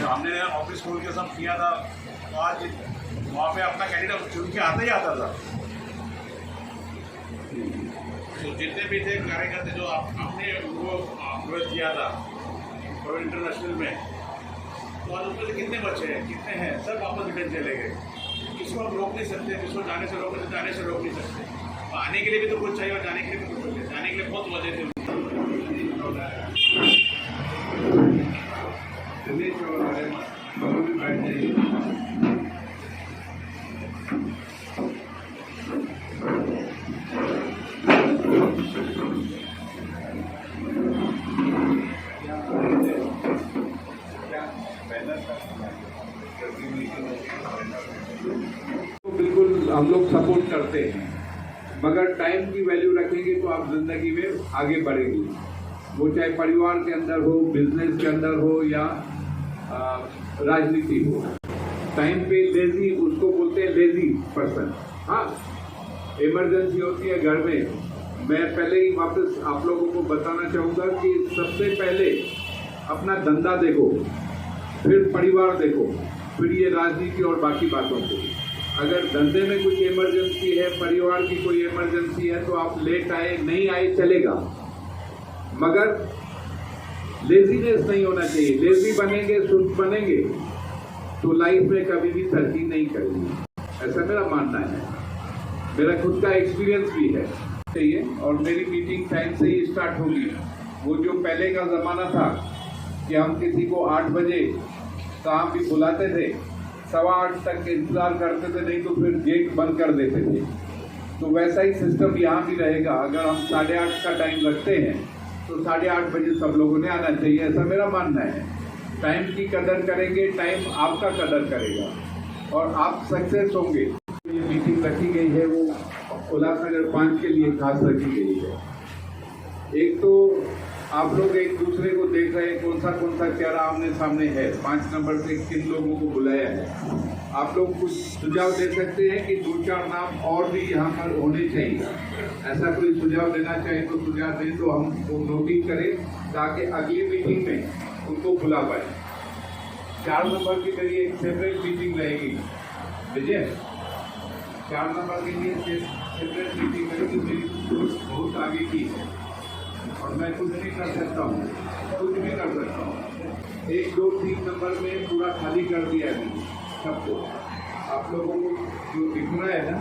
हमने ऑफिस खोल के सब किया था, तो आज वहाँ पे अपना कैंडिडेट चुन के आता ही आता था। तो जितने भी थे कार्यकर्ता जो आपने उनको प्रवेश किया था और इंटरनेशनल में, तो आज उसमें कितने बच्चे हैं, कितने हैं, सब वापस रिटर्न चले गए। किसको हम रोक नहीं सकते, किसको जाने से रोक नहीं सकते। तो आने के लिए भी तो कुछ चाहिए और जाने के लिए भी कुछ चाहिए। जाने के लिए बहुत वजह थे। तो बिल्कुल हम लोग सपोर्ट करते हैं, मगर टाइम की वैल्यू रखेंगे तो आप जिंदगी में आगे बढ़ेंगे। वो चाहे परिवार के अंदर हो, बिजनेस के अंदर हो या राजनीति हो। टाइम पे लेजी, उसको बोलते हैं लेजी पर्सन। हाँ, इमरजेंसी होती है घर में। मैं पहले ही वापस आप लोगों को बताना चाहूँगा कि सबसे पहले अपना धंधा देखो, फिर परिवार देखो, फिर ये राजनीति और बाकी बातों को। अगर धंधे में कुछ इमरजेंसी है, परिवार की कोई इमरजेंसी है, तो आप लेट आए नहीं आए चलेगा, मगर लेजीनेस नहीं होना चाहिए। लेजी बनेंगे, सुस्त बनेंगे तो लाइफ में कभी भी तरक्की नहीं करेंगे। ऐसा मेरा मानना है, मेरा खुद का एक्सपीरियंस भी है चाहिए। और मेरी मीटिंग टाइम से ही स्टार्ट होगी। वो जो पहले का ज़माना था कि हम किसी को 8 बजे काम भी बुलाते थे, 7:15 तक इंतज़ार करते थे, नहीं तो फिर गेट बंद कर देते थे। तो वैसा ही सिस्टम यहाँ भी रहेगा। अगर हम 8:30 का टाइम रखते हैं तो 8:30 बजे सब लोगों ने आना चाहिए, ऐसा मेरा मानना है। टाइम की कदर करेंगे, टाइम आपका कदर करेगा और आप सक्सेस होंगे। ये मीटिंग रखी गई है वो उल्लासनगर 5 के लिए खास रखी गई है। एक तो आप लोग एक दूसरे को देख रहे हैं कौन सा चेहरा आमने सामने है। 5 नंबर से किन लोगों को बुलाया है। आप लोग कुछ सुझाव दे सकते हैं कि 2-4 नाम और भी यहाँ पर होने चाहिए। ऐसा कोई सुझाव देना चाहे तो सुझाव दें, तो हम वो नोटिस करें ताकि अगली मीटिंग में उनको बुला पाए। 4 नंबर की मेरी एक सेपरेट मीटिंग रहेगी विजय। 4 नंबर के लिए सेपरेट मीटिंग रहेगी, मेरी बहुत आगे की है और मैं कुछ नहीं कर सकता हूँ, कुछ भी कर सकता हूँ। 1, 2, 3 नंबर में पूरा खाली कर दिया है सबको। आप लोगों को जो दिख रहा है ना,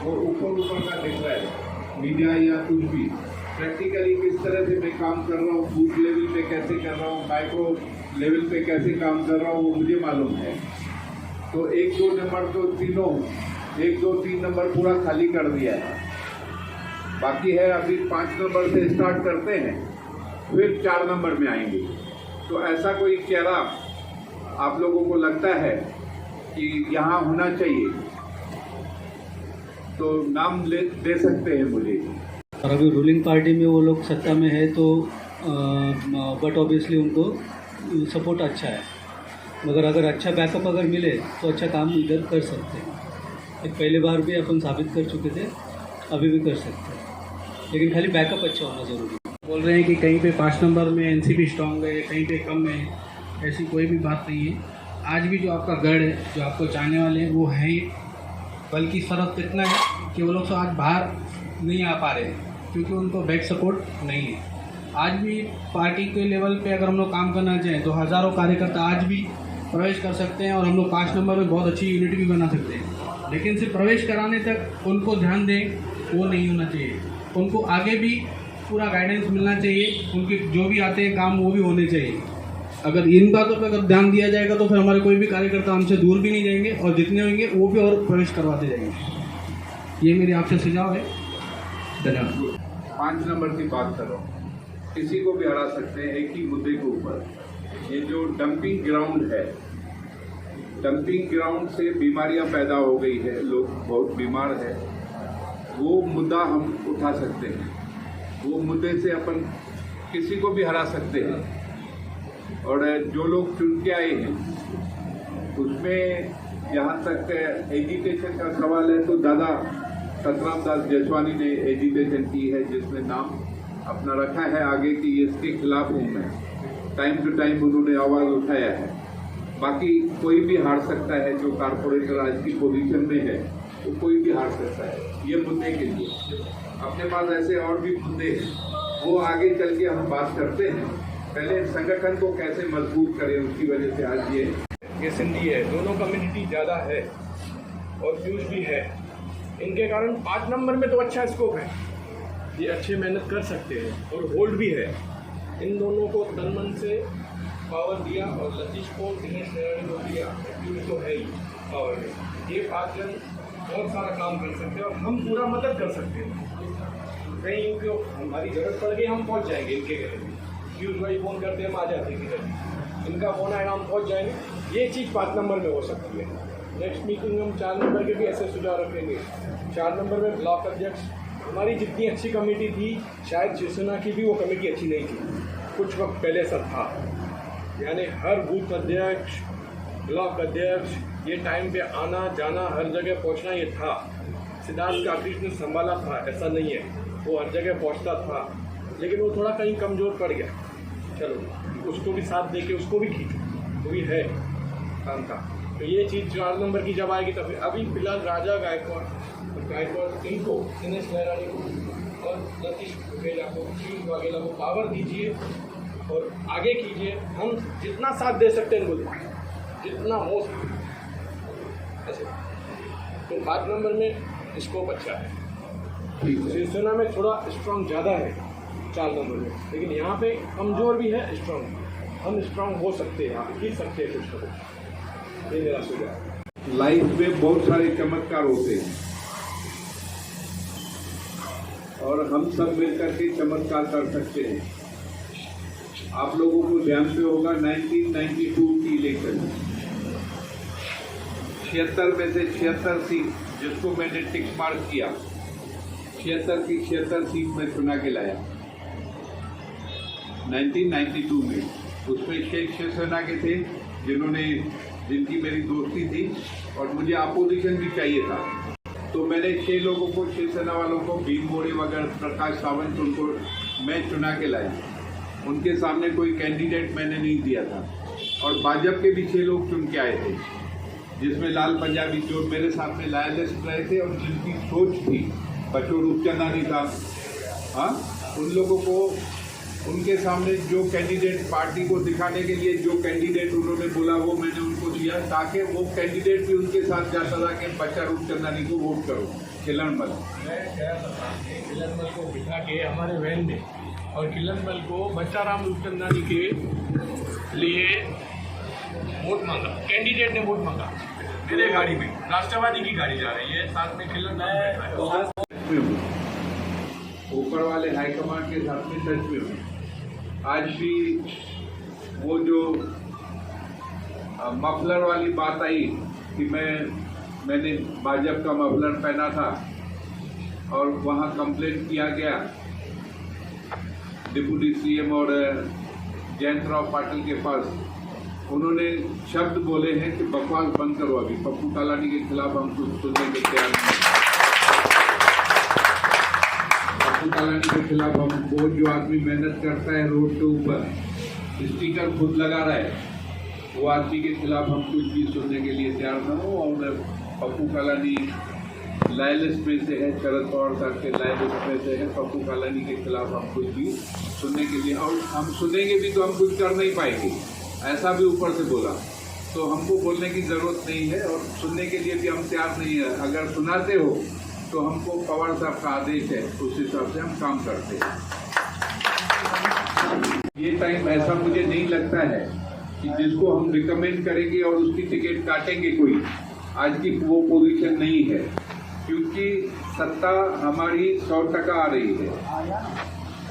वो ऊपर का दिख रहा है, मीडिया या कुछ भी। प्रैक्टिकली किस तरह से मैं काम कर रहा हूँ, बूथ लेवल पे कैसे कर रहा हूँ, माइक्रो लेवल पे कैसे काम कर रहा हूँ, वो मुझे मालूम है। तो 1, 2 नंबर तो तीनों 1, 2, 3 नंबर पूरा खाली कर दिया है। बाकी है अभी 5 नंबर से स्टार्ट करते हैं, फिर 4 नंबर में आएंगे। तो ऐसा कोई चेहरा आप लोगों को लगता है कि यहाँ होना चाहिए तो नाम दे सकते हैं मुझे। और अभी रूलिंग पार्टी में वो लोग सत्ता में है तो बट ऑब्वियसली उनको सपोर्ट अच्छा है, मगर अगर अच्छा बैकअप अगर मिले तो अच्छा काम इधर कर सकते हैं। एक पहले बार भी अपन साबित कर चुके थे, अभी भी कर सकते हैं, लेकिन खाली बैकअप अच्छा होना ज़रूरी है। बोल रहे हैं कि कहीं पे 5 नंबर में एनसीपी स्ट्रांग है, कहीं पे कम है, ऐसी कोई भी बात नहीं है। आज भी जो आपका गढ़ है, जो आपको चाहने वाले हैं वो है ही, बल्कि फ़र्क इतना है कि वो लोग तो आज बाहर नहीं आ पा रहे हैं क्योंकि उनको बैक सपोर्ट नहीं है। आज भी पार्टी के लेवल पे अगर हम लोग काम करना चाहें तो हज़ारों कार्यकर्ता आज भी प्रवेश कर सकते हैं और हम लोग 5 नंबर में बहुत अच्छी यूनिट भी बना सकते हैं, लेकिन सिर्फ प्रवेश कराने तक उनको ध्यान दें वो नहीं होना चाहिए। उनको आगे भी पूरा गाइडेंस मिलना चाहिए, उनके जो भी आते हैं काम वो भी होने चाहिए। अगर इन बातों पर अगर ध्यान दिया जाएगा तो फिर हमारे कोई भी कार्यकर्ता हमसे दूर भी नहीं जाएंगे और जितने होंगे वो भी और प्रवेश करवाते जाएंगे। ये मेरी आपसे सुझाव है। धन्यवाद। 5 नंबर की बात करो, किसी को भी हरा सकते हैं एक ही मुद्दे के ऊपर। ये जो डंपिंग ग्राउंड है, डंपिंग ग्राउंड से बीमारियां पैदा हो गई है, लोग बहुत बीमार है, वो मुद्दा हम उठा सकते हैं। वो मुद्दे से अपन किसी को भी हरा सकते हैं। और जो लोग चुन के आए हैं उसमें जहाँ तक एजुकेशन का सवाल है तो दादा सतराम दास जसवानी ने एजुकेशन की है, जिसमें नाम अपना रखा है आगे कि इसके खिलाफ हूँ मैं। टाइम टू टाइम उन्होंने आवाज़ उठाया है। बाकी कोई भी हार सकता है, जो कारपोरेटर आज की पोजीशन में है वो कोई भी हार सकता है ये मुद्दे के लिए। अपने पास ऐसे और भी मुद्दे हैं, वो आगे चल के हम बात करते हैं। पहले संगठन को कैसे मजबूत करें, उसकी वजह से आज ये सिंधी है, दोनों कम्युनिटी ज़्यादा है और व्यूज भी है। इनके कारण 5 नंबर में तो अच्छा स्कोप है, ये अच्छे मेहनत कर सकते हैं और होल्ड भी है। इन दोनों को तन मन से पावर दिया और लतीश को दिनेश नैरानी को दिया, एक्टिविटी तो है ही पावर में। ये 5 जन बहुत सारा काम कर सकते हैं और हम पूरा मदद कर सकते हैं। कहीं इनको हमारी ज़रूरत पड़ गई हम पहुंच जाएंगे इनके घर में। व्यूज भाई फ़ोन करते हैं हम आ जाते हैं किधर, इनका फ़ोन आएगा हम पहुंच जाएंगे। ये चीज़ 5 नंबर में हो सकती है। नेक्स्ट मीटिंग में हम 4 नंबर के भी ऐसे सुझाव रखेंगे। 4 नंबर में ब्लॉक अध्यक्ष, हमारी जितनी अच्छी कमेटी थी शायद शिवसेना की भी वो कमेटी अच्छी नहीं थी, कुछ वक्त पहले सब था। यानी हर बूथ अध्यक्ष, ब्लॉक अध्यक्ष, ये टाइम पे आना जाना, हर जगह पहुंचना, ये था। सिद्धार्थ काकरीश ने संभाला था, ऐसा नहीं है, वो हर जगह पहुंचता था, लेकिन वो थोड़ा कहीं कमज़ोर पड़ गया। चलो उसको भी साथ दे के उसको भी खींचो, वो भी है काम का। तो ये चीज़ 4 नंबर की जब आएगी तब अभी फिलहाल राजा गायकवाड़ इनको, दिनेश नैरानी को और लतीश वाघेला को पावर दीजिए और आगे कीजिए। हम जितना साथ दे सकते हैं इनको दें, जितना हो सकते ऐसे। तो 5 नंबर में स्कोप अच्छा है। शिवसेना में थोड़ा स्ट्रॉन्ग ज़्यादा है 4 नंबर में, लेकिन यहाँ पे कमज़ोर भी है, स्ट्रॉन्ग। हम स्ट्रॉन्ग हो सकते हैं, आप जीत सकते हैं कुछ ना कुछ। ये मेरा सुझाव। लाइफ में बहुत सारे चमत्कार होते हैं और हम सब मिलकर के चमत्कार कर सकते हैं। आप लोगों को ध्यान से होगा 1992 की इलेक्शन, 76 में से 76 सीट जिसको मैंने टिक मार्क किया, 76 की 76 सीट में चुना के लाया 1992 में। उसमें शेख शिवसेना के थे जिनकी मेरी दोस्ती थी और मुझे अपोजिशन भी चाहिए था। तो मैंने 6 लोगों को, शिवसेना वालों को, भीम मोरे वगैरह, प्रकाश सावंत, उनको मैं चुना के लाया। उनके सामने कोई कैंडिडेट मैंने नहीं दिया था और भाजपा के भी 6 लोग चुन के आए थे, जिसमें लाल पंजाबी जो मेरे साथ में लायलिस्ट रहे थे और जिनकी सोच थी, बचोर रूपचंदानी था। हाँ, उन लोगों को उनके सामने जो कैंडिडेट पार्टी को दिखाने के लिए जो कैंडिडेट उन्होंने बोला वो मैंने उनको दिया, ताकि वो कैंडिडेट भी उनके साथ जाता था कि बच्चा रूपचंदानी को वोट करो। खिलनमल, मैं गया था खिलनमल को बिठा के हमारे वैन में, और खिलनमल को बच्चा राम रूपचंदानी के लिए वोट मांगा, कैंडिडेट ने वोट मांगा मेरे गाड़ी में। राष्ट्रवादी की गाड़ी जा रही है, साथ में खिलनमल ऊपर वाले हाईकमांड के साथ में टच में हूँ। आज भी वो जो मफलर वाली बात आई कि मैंने भाजपा का मफलर पहना था और वहाँ कंप्लेंट किया गया डिप्टी सीएम और जयंतराव पाटिल के पास। उन्होंने शब्द बोले हैं कि बकवास बंद करो, अभी पप्पू कालानी के खिलाफ हम कुछ सुनने के तैयार नहीं। पप्पू कालानी के खिलाफ हम, वो जो आदमी मेहनत करता है रोड के ऊपर, स्टिकर खुद लगा रहा है, वो आदमी के खिलाफ हम कुछ भी सुनने के लिए तैयार न हो। और पप्पू कालानी लायलिस्ट में से है, शरद पवार साहब के लायलिस्ट में से है। पप्पू कालानी के खिलाफ हम कुछ भी सुनने के लिए, और हम सुनेंगे भी तो हम कुछ कर नहीं पाएंगे, ऐसा भी ऊपर से बोला। तो हमको बोलने की ज़रूरत नहीं है और सुनने के लिए भी हम तैयार नहीं है। अगर सुनाते हो तो हमको पवार साहब का आदेश है, उस हिसाब से हम काम करते हैं। ये टाइम ऐसा मुझे नहीं लगता है कि जिसको हम रिकमेंड करेंगे और उसकी टिकट काटेंगे कोई, आज की वो पोजीशन नहीं है, क्योंकि सत्ता हमारी 100% आ रही है।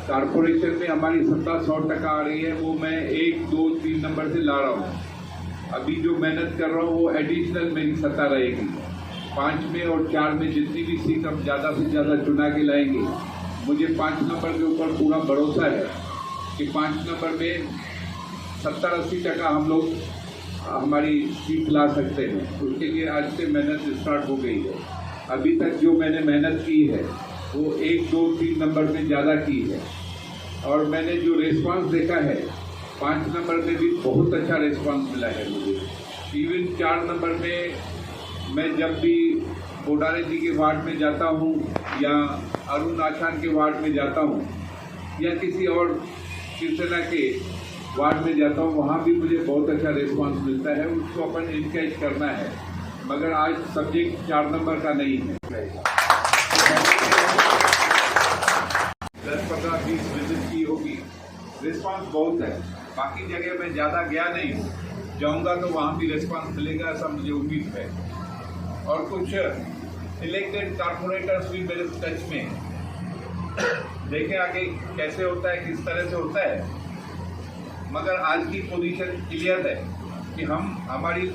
कारपोरेशन में हमारी सत्ता 100% आ रही है, वो मैं 1, 2, 3 नंबर से ला रहा हूँ। अभी जो मेहनत कर रहा हूँ वो एडिशनल मेरी सत्ता रहेगी। 5 में और 4 में जितनी भी सीट हम ज़्यादा से ज़्यादा चुना के लाएंगे। मुझे 5 नंबर के ऊपर पूरा भरोसा है कि 5 नंबर में 70-80% हम लोग हमारी सीट ला सकते हैं। उसके लिए आज से मेहनत स्टार्ट हो गई है। अभी तक जो मैंने मेहनत की है वो 1, 2, 3 नंबर में ज़्यादा की है। और मैंने जो रिस्पांस देखा है 5 नंबर में भी बहुत अच्छा रिस्पांस मिला है मुझे। इवन 4 नंबर में मैं जब भी कोडारे जी के वार्ड में जाता हूँ या अरुण आशान के वार्ड में जाता हूँ या किसी और शिवसेना के वार्ड में जाता हूँ, वहाँ भी मुझे बहुत अच्छा रिस्पांस मिलता है। उसको अपन इनकरेज करना है, मगर आज सब्जेक्ट 4 नंबर का नहीं है। 10-15-20 विजिट की होगी, रिस्पांस बहुत है। बाकी जगह मैं ज़्यादा गया नहीं हूँ, जाऊँगा तो वहाँ भी रिस्पांस मिलेगा, ऐसा मुझे उम्मीद है। और कुछ इलेक्टेड कारपोरेटर्स भी मेरे टच में हैं। देखें आगे कैसे होता है, किस तरह से होता है, मगर आज की पोजीशन क्लियर है कि हम हमारी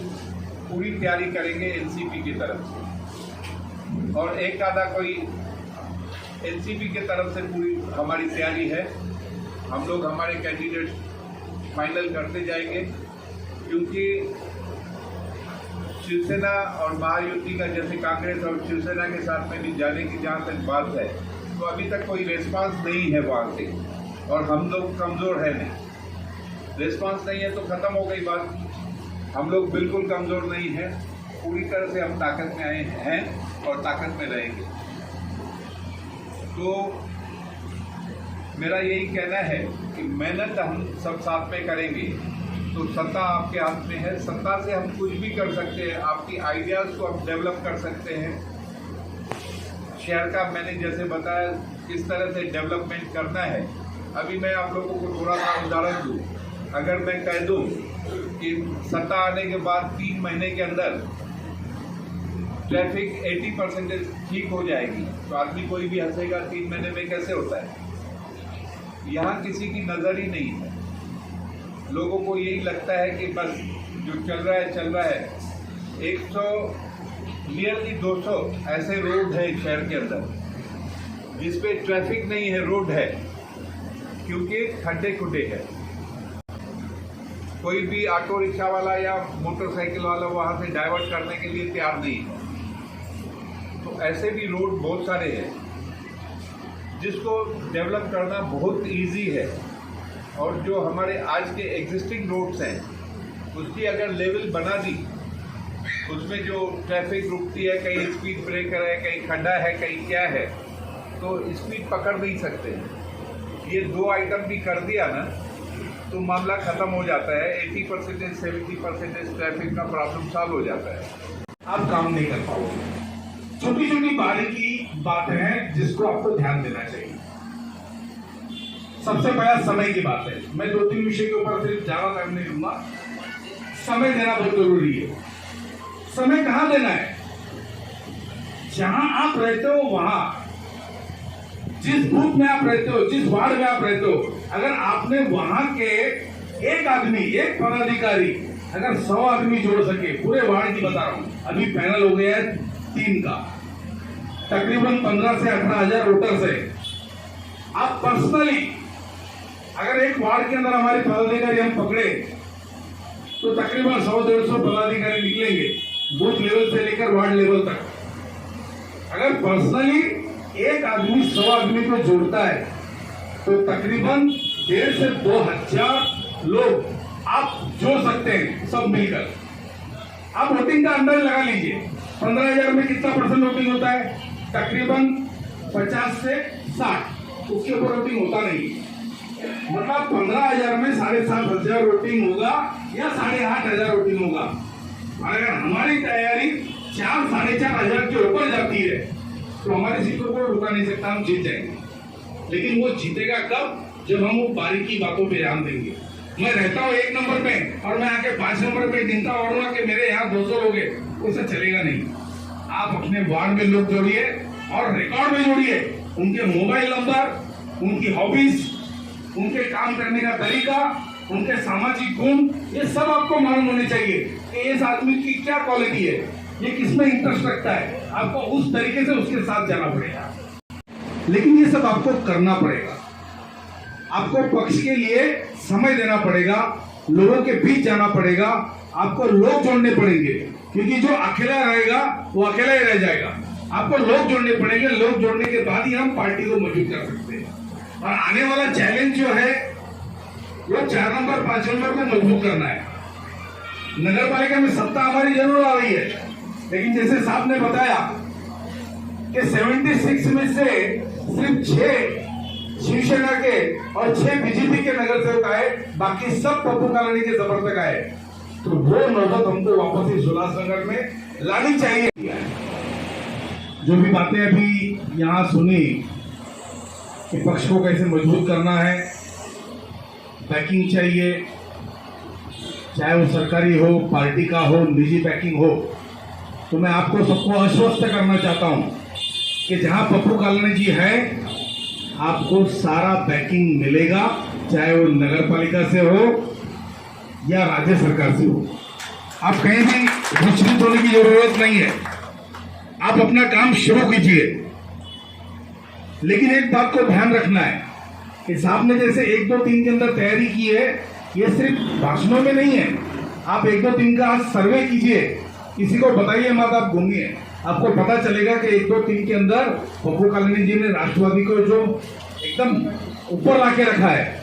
पूरी तैयारी करेंगे एनसीपी की तरफ से, और एक आधा कोई एनसीपी की तरफ से पूरी हमारी तैयारी है। हम लोग हमारे कैंडिडेट फाइनल करते जाएंगे, क्योंकि शिवसेना और महायुति का जैसे कांग्रेस और शिवसेना के साथ में भी जाने की जहाँ तक बात है, तो अभी तक कोई रिस्पांस नहीं है वहाँ से, और हम लोग कमज़ोर है नहीं। रिस्पांस नहीं है तो ख़त्म हो गई बात। हम लोग बिल्कुल कमज़ोर नहीं है, पूरी तरह से हम ताकत में आए हैं और ताकत में रहेंगे। तो मेरा यही कहना है कि मेहनत हम सब साथ में करेंगे तो सत्ता आपके हाथ में है। सत्ता से हम कुछ भी कर सकते हैं, आपकी आइडियाज़ को हम डेवलप कर सकते हैं। शहर का मैंने जैसे बताया किस तरह से डेवलपमेंट करना है। अभी मैं आप लोगों को थोड़ा सा उदाहरण दूँ। अगर मैं कह दूँ कि सत्ता आने के बाद 3 महीने के अंदर ट्रैफिक 80% ठीक हो जाएगी, तो आदमी कोई भी हंसेगा 3 महीने में कैसे होता है। यहाँ किसी की नज़र ही नहीं है। लोगों को यही लगता है कि बस जो चल रहा है। 100 नियरली 200 ऐसे रोड है शहर के अंदर जिसपे ट्रैफिक नहीं है, रोड है, क्योंकि खड्डे खुड्डे है। कोई भी ऑटो रिक्शा वाला या मोटरसाइकिल वाला वहाँ से डाइवर्ट करने के लिए तैयार नहीं है। तो ऐसे भी रोड बहुत सारे हैं जिसको डेवलप करना बहुत इजी है। और जो हमारे आज के एग्जिस्टिंग रोड्स हैं उसकी अगर लेवल बना दी, उसमें जो ट्रैफिक रुकती है, कहीं स्पीड ब्रेकर है, कहीं खड्डा है, कहीं क्या है, तो स्पीड पकड़ नहीं सकते। ये 2 आइटम भी कर दिया ना तो मामला ख़त्म हो जाता है। 80% 70% ट्रैफिक का प्रॉब्लम सॉल्व हो जाता है। आप काम नहीं कर पाओगे। छोटी छोटी बारीकी बातें हैं जिसको आपको ध्यान देना चाहिए। सबसे पहला समय की बात है। मैं 2-3 विषय के ऊपर सिर्फ ज्यादा टाइम नहीं लूंगा। समय देना बहुत जरूरी है। समय कहां देना है? जहां आप रहते हो वहां, जिस बूथ में आप रहते हो, जिस वार्ड में आप रहते हो, अगर आपने वहां के एक आदमी, एक पदाधिकारी अगर 100 आदमी जोड़ सके, पूरे वार्ड की बता रहा हूं, अभी पैनल हो गया है 3 का, तकरीबन 15 से 18,000 वोटर्स है। आप पर्सनली अगर एक वार्ड के अंदर हमारे पदाधिकारी हम पकड़े तो तकरीबन 100-150 पदाधिकारी निकलेंगे, बूथ लेवल से लेकर वार्ड लेवल तक। अगर पर्सनली एक आदमी 100 आदमी को जोड़ता है तो तकरीबन 1,500 से 2,000 लोग आप जोड़ सकते हैं सब मिलकर। आप वोटिंग का अंदाज लगा लीजिए, 15,000 में कितना % वोटिंग होता है? तकरीबन 50 से 60, उसके ऊपर वोटिंग होता नहीं। मतलब 15,000 में 7,500 वोटिंग होगा या 8,500 वोटिंग होगा। अगर हमारी तैयारी 4-4,500 के ऊपर जाती है तो हमारी सीटों को रुका नहीं सकता, हम जीत जाएंगे। लेकिन वो जीतेगा कब? जब हम वो बारीकी बातों पे ध्यान देंगे। मैं रहता हूँ 1 नंबर पे और मैं आके 5 नंबर पे गिनता हूँ कि मेरे यहाँ 200 लोग हैं, उससे चलेगा नहीं। आप अपने वार्ड में लोग जोड़िए और रिकॉर्ड में जोड़िए, उनके मोबाइल नंबर, उनकी हॉबीज, उनके काम करने का तरीका, उनके सामाजिक गुण, ये सब आपको मालूम होने चाहिए कि इस आदमी की क्या क्वालिटी है, ये किसमें इंटरेस्ट रखता है। आपको उस तरीके से उसके साथ जाना पड़ेगा। लेकिन ये सब आपको करना पड़ेगा। आपको पक्ष के लिए समय देना पड़ेगा, लोगों के बीच जाना पड़ेगा, आपको लोग जोड़ने पड़ेंगे, क्योंकि जो अकेला रहेगा वो अकेला ही रह जाएगा। आपको लोग जोड़ने पड़ेंगे, लोग जोड़ने के बाद ही हम पार्टी को मजबूत कर सकते हैं। और आने वाला चैलेंज जो है वो 4 नंबर 5 नंबर को मजबूत करना है। नगर पालिका में सत्ता हमारी जरूर आ रही है, लेकिन जैसे साहब ने बताया कि 76 में से सिर्फ 6 शिवसेना के और 6 बीजेपी के नगर सेवक आए, बाकी सब पप्पू कॉलोनी के समर्थक आए। तो वो नौबत हमको वापस इस उल्लासनगर में लानी चाहिए। जो भी बातें अभी यहाँ सुनी कि पक्ष को कैसे मजबूत करना है, बैकिंग चाहिए, चाहे वो सरकारी हो, पार्टी का हो, निजी बैकिंग हो, तो मैं आपको सबको आश्वस्त करना चाहता हूं कि जहां पप्पू कॉलोनी जी है आपको सारा बैकिंग मिलेगा, चाहे वो नगर पालिका से हो या राज्य सरकार से हो। आप कहीं भी विचलित होने की जरूरत नहीं है, आप अपना काम शुरू कीजिए। लेकिन एक बात को ध्यान रखना है कि साहब ने जैसे 1, 2, 3 के अंदर तैयारी की है, ये सिर्फ भाषणों में नहीं है। आप 1, 2, 3 का आज सर्वे कीजिए, किसी को बताइए मत, आप घूमिए, आपको पता चलेगा कि 1, 2, 3 के अंदर पप्पू कॉलोनी जी ने राष्ट्रवादी को जो एकदम ऊपर लाके रखा है।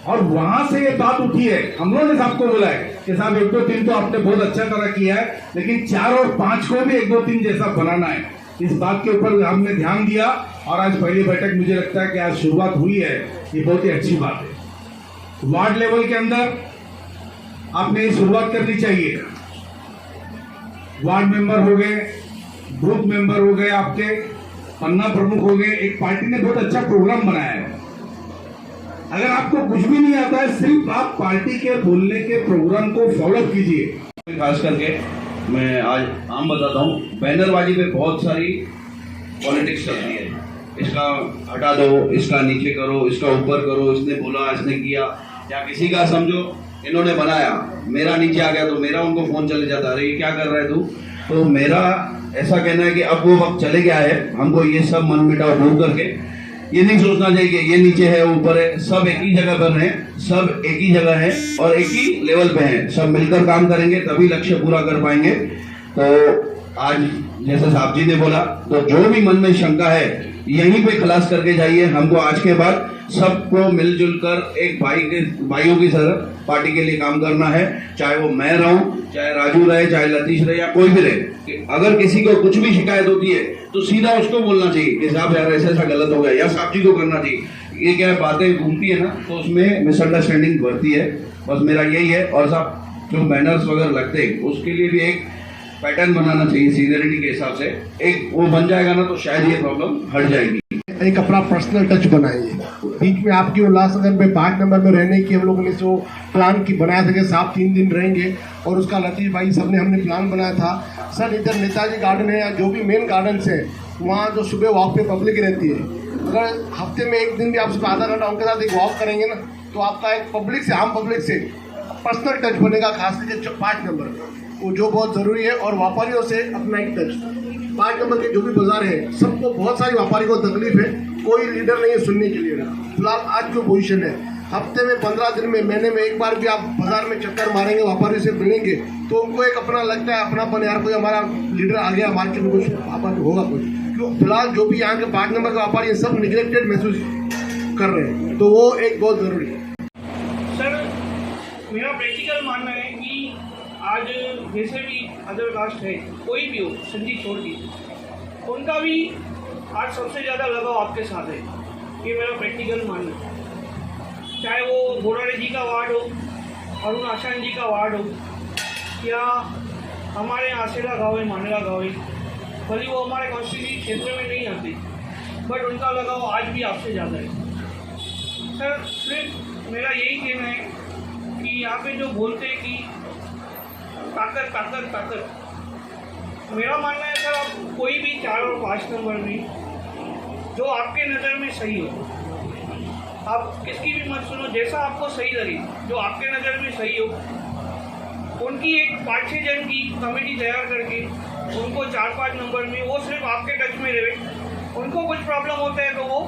और वहां से ये बात उठी है, हम लोगों ने साहब को बोला है कि साहब 1, 2, 3 तो आपने बहुत अच्छा तरह किया है, लेकिन 4 और 5 को भी 1, 2, 3 जैसा बनाना है। इस बात के ऊपर हमने ध्यान दिया और आज पहली बैठक मुझे लगता है कि आज शुरुआत हुई है, ये बहुत ही अच्छी बात है। वार्ड लेवल के अंदर आपने ये शुरुआत करनी चाहिए। वार्ड मेंबर हो गए, बूथ मेंबर हो गए, आपके पन्ना प्रमुख हो गए। एक पार्टी ने बहुत अच्छा प्रोग्राम बनाया है। अगर आपको कुछ भी नहीं आता है, सिर्फ आप पार्टी के बोलने के प्रोग्राम को फॉलो कीजिए। खास करके मैं आज आम बताता हूँ, बैनरबाजी पे बहुत सारी पॉलिटिक्स चलती है। इसका हटा दो, इसका नीचे करो, इसका ऊपर करो, इसने बोला, इसने किया, या किसी का समझो इन्होंने बनाया, मेरा नीचे आ गया तो मेरा उनको फोन चले जाता, अरे ये क्या कर रहा है तू। तो मेरा ऐसा कहना है कि अब वो वक्त चले गया है, हमको ये सब मन मिटाव दूर करके ये नहीं सोचना चाहिए कि ये नीचे है ऊपर है, सब एक ही जगह पर हैं, सब एक ही जगह है और एक ही लेवल पे हैं। सब मिलकर काम करेंगे तभी लक्ष्य पूरा कर पाएंगे। तो आज जैसे साहब जी ने बोला, तो जो भी मन में शंका है यहीं पे खलास करके जाइए। हमको आज के बाद सबको मिलजुल कर एक भाइयों की तरह पार्टी के लिए काम करना है, चाहे वो मैं रहूं, चाहे राजू रहे, चाहे लतीश रहे या कोई भी रहे। अगर किसी को कुछ भी शिकायत होती है तो सीधा उसको बोलना चाहिए कि साहब यार ऐसा गलत हो गया, या साहब जी को करना चाहिए। ये क्या बातें घूमती है ना, तो उसमें मिसअंडरस्टैंडिंग बढ़ती है। बस मेरा यही है। और साहब जो बैनर्स वगैरह लगते हैं उसके लिए भी एक पैटर्न बनाना चाहिए सीनियरिटी के हिसाब से। एक वो बन जाएगा ना तो शायद ये प्रॉब्लम हट जाएगी। एक अपना पर्सनल टच बनाइए। बीच में आपकी उल्लासनगर में 5 नंबर में रहने की हम लोगों ने जो प्लान की बनाया था कि साहब 3 दिन रहेंगे, और उसका लतीफ भाई सब ने हमने प्लान बनाया था। सर इधर नेताजी गार्डन है या जो भी मेन गार्डन है, वहाँ जो सुबह वॉक पे पब्लिक रहती है, अगर हफ्ते में 1 दिन भी आप सुबह आधा घंटा उनके साथ एक वॉक करेंगे ना, तो आपका एक पब्लिक से, आम पब्लिक से पर्सनल टच बनेगा, खास करके 5 नंबर वो जो बहुत ज़रूरी है। और व्यापारियों से अपना एक टच, 5 नंबर के जो भी बाजार है, सबको बहुत सारी व्यापारी को तकलीफ है, कोई लीडर नहीं है सुनने के लिए। फिलहाल आज जो पोजीशन है, हफ्ते में 15 दिन में, महीने में एक बार भी आप बाजार में चक्कर मारेंगे, व्यापारी से मिलेंगे, तो उनको एक अपना लगता है अपनापन, यार कोई हमारा लीडर आ गया मार्केट में, कुछ व्यापार होगा कुछ। क्यों फिलहाल जो भी यहाँ के 5 नंबर के व्यापारी सब निगलेक्टेड महसूस कर रहे हैं, तो वो एक बहुत ज़रूरी है। सर मेरा प्रैक्टिकल मानना है कि आज जैसे भी अदर कास्ट है, कोई भी हो, संजीव छोड़ दी, उनका भी आज सबसे ज़्यादा लगाव आपके साथ है, ये मेरा प्रैक्टिकल मानना है। चाहे वो बोराड़े जी का वार्ड हो, अरुण आशान जी का वार्ड हो, या हमारे आसेला गाँव है, मानेला गाँव है, भले वो हमारे कॉन्स्टिट्यूंसी क्षेत्र में नहीं आते, बट उनका लगाव आज भी आपसे ज़्यादा है। सर सिर्फ मेरा यही कहना है कि यहाँ पे जो बोलते हैं कि ताकत ताकत ताकत, मेरा मानना है सर आप कोई भी 4 और 5 नंबर में जो आपके नज़र में सही हो, आप किसकी भी मत सुनो, जैसा आपको सही लगे, जो आपके नज़र में सही हो, उनकी एक 5-6 जन की कमेटी तैयार करके उनको 4-5 नंबर में, वो सिर्फ आपके टच में रहे, उनको कुछ प्रॉब्लम होता है तो वो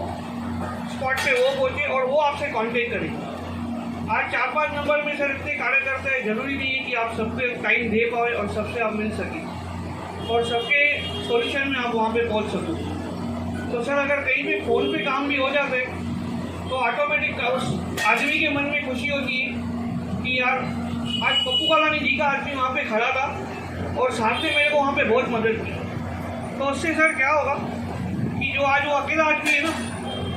स्पॉट पे वो पहुँचे और वो आपसे कांटेक्ट करें। आज 4-5 नंबर में सर इतने कार्यकर्ता है, जरूरी नहीं है कि आप सबके टाइम दे पाए और सबसे आप मिल सकें और सबके सॉल्यूशन में आप वहाँ पे पहुँच सको। तो सर अगर कहीं पे फ़ोन पे काम भी हो जाता है तो ऑटोमेटिक उस आदमी के मन में खुशी होती है कि यार आज पप्पू कालानी जी का आदमी वहाँ पे खड़ा था और साथ में मेरे को वहाँ पे बहुत मदद की। तो उससे सर क्या होगा कि जो आज वो अकेला आदमी है ना,